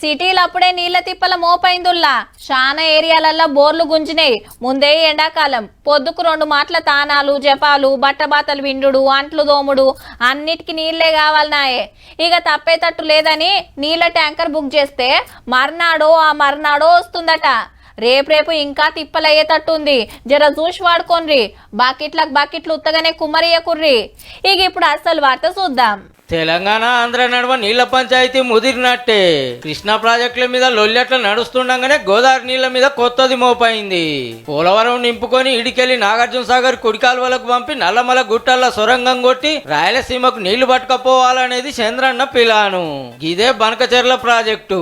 సిటీలు అప్పుడే నీళ్ల తిప్పల మోపైందుల్లా చాలా ఏరియాలల్లో బోర్లు గుంజినాయి. ముందే ఎండాకాలం పొద్దుకు 2 మాటల తానాలు జపాలు బట్టబాతలు విండుడు అంట్లు దోముడు అన్నిటికీ నీళ్లే కావాలనాయే. ఇక తప్పేటట్టు లేదని నీళ్ల ట్యాంకర్ బుక్ చేస్తే మర్నాడో వస్తుందట. రేపు ఇంకా తిప్పలయ్యేటట్టుంది. జర చూసి వాడుకోండి. బకెట్లు ఉత్తగానే కుమ్మరియకుర్రి. ఇక ఇప్పుడు అసలు వార్త చూద్దాం. తెలంగాణ ఆంధ్ర నడుమ నీళ్ల పంచాయతీ ముదిరినట్టే. కృష్ణా ప్రాజెక్టుల మీద లొల్లెట్ల నడుస్తుండగానే గోదావరి నీళ్ల మీద కొత్తది మోపైంది. పోలవరం నింపుకొని ఇడికెళ్లి నాగార్జున సాగర్ కుడికాల్వలకు పంపి నల్లమల గుట్టల్లో సొరంగం కొట్టి రాయలసీమకు నీళ్లు పట్టుకపోవాలనేది చంద్రన్న పిలాను. ఇదే బనకచెర్ల ప్రాజెక్టు.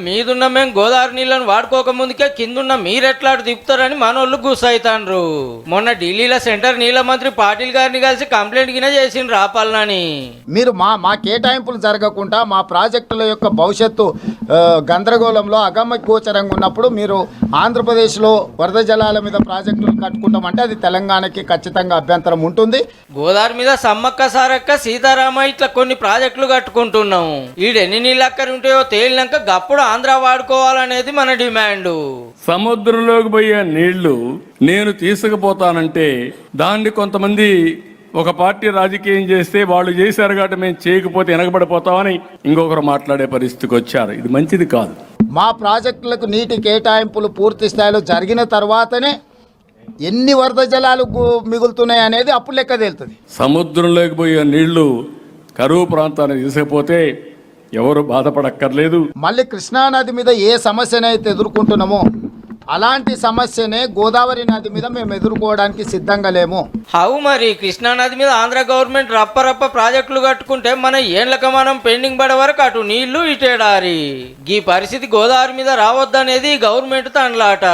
మీదున్న మేం గోదావరి నీళ్లను వాడుకోక ముందుకే కిందున్న మీరెట్లాడు తిప్పుతారని మనోళ్ళు గుస్సైతాండ్రు. మొన్న ఢిల్లీలో సెంటర్ నీళ్ల మంత్రి పాటిల్ గారిని కలిసి కంప్లైంట్ గిన చేసిండ్రు ఆపాలని. మా కేటాయింపులు జరగకుండా మా ప్రాజెక్టుల యొక్క భవిష్యత్తు గందరగోళంలో అగమ్య గోచరంగా ఉన్నప్పుడు మీరు ఆంధ్రప్రదేశ్లో వరద జలాల మీద ప్రాజెక్టులు కట్టుకుంటామంటే అది తెలంగాణకి ఖచ్చితంగా అభ్యంతరం ఉంటుంది. గోదావరి మీద సమ్మక్క సారక్క సీతారామ ఇట్లా కొన్ని ప్రాజెక్టులు కట్టుకుంటున్నాం. ఈడెన్ని నీళ్ళు అక్కడి ఉంటాయో తేలినాక గప్పుడు ఆంధ్ర వాడుకోవాలనేది మన డిమాండ్. సముద్రంలోకి పోయే నీళ్లు నేను తీసుకుపోతానంటే దాన్ని కొంతమంది ఒక పార్టీ రాజకీయం చేస్తే వాళ్ళు చేశారు కాబట్టి మేము చేయకపోతే వెనకబడిపోతామని ఇంకొకరు మాట్లాడే పరిస్థితికి వచ్చారు. ఇది మంచిది కాదు. మా ప్రాజెక్టులకు నీటి కేటాయింపులు పూర్తి స్థాయిలో జరిగిన తర్వాతనే ఎన్ని వరద జలాలు మిగులుతున్నాయి అనేది అప్పుడు లెక్క తేలుతుంది. సముద్రంలోకి పోయే నీళ్లు కరువు ప్రాంతానికి తీసుకుపోతే ఎవరు బాధపడక్కర్లేదు. మళ్ళీ కృష్ణానది మీద ఏ సమస్యనైతే ఎదుర్కొంటున్నామో అలాంటి సమస్యనే గోదావరి నది మీద మేము ఎదుర్కోవడానికి సిద్ధంగా లేము. మరి కృష్ణానది మీద ఆంధ్ర గవర్నమెంట్ రప్ప ప్రాజెక్టులు కట్టుకుంటే మన ఏళ్లక మనం పెండింగ్ పడే వరకు అటు నీళ్లు ఇటేడారి. ఈ పరిస్థితి గోదావరి మీద రావద్దనేది గవర్నమెంట్ తండ్లాట.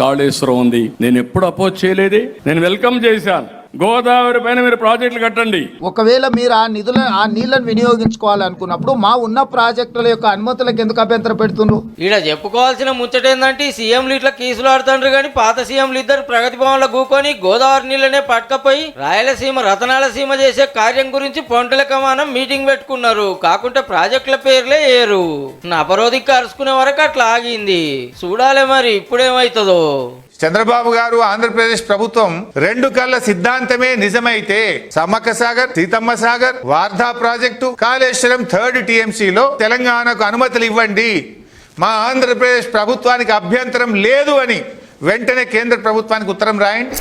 కాళేశ్వరం ఉంది, నేను ఎప్పుడు అపోజ్ చేయలేదే, నేను వెల్కమ్ చేశాను. గోదావరి పైన మీరు ప్రాజెక్టులు కట్టండి. ఒకవేళ మీరు ఆ నీళ్లను వినియోగించుకోవాలనుకున్నప్పుడు మా ఉన్న ప్రాజెక్టుల యొక్క అనుమతులకు ఎందుకు అభ్యంతరం పెడుతున్నారు? ఈడ చెప్పుకోవాల్సిన ముచ్చటేందంటే సీఎంలు ఇట్లా కేసులు ఆడుతుండ్రు కానీ పాత సీఎంలు ఇద్దరు ప్రగతి భవన్లో కూకొని గోదావరి నీళ్ళనే పట్టుకపోయి రాయలసీమ రతనాల సీమ చేసే కార్యం గురించి పొంటల కమానం మీటింగ్ పెట్టుకున్నారు. కాకుంటే ప్రాజెక్టుల పేర్లే ఏరు. అపరోధికి అరుచుకునే వరకు అట్లా ఆగింది. చూడాలి మరి ఇప్పుడేమవుతుందో. చంద్రబాబు గారు ఆంధ్రప్రదేశ్ ప్రభుత్వం 2 కళ్ళ సిద్ధాంతమే నిజమైతే సమ్మక్క సాగర్, సీతమ్మ సాగర్, వార్ధా ప్రాజెక్టు, కాళేశ్వరం 3rd TMCలో తెలంగాణకు అనుమతులు ఇవ్వండి, మా ఆంధ్రప్రదేశ్ ప్రభుత్వానికి అభ్యంతరం లేదు అని వెంటనే కేంద్ర ప్రభుత్వానికి ఉత్తరం రాయండి.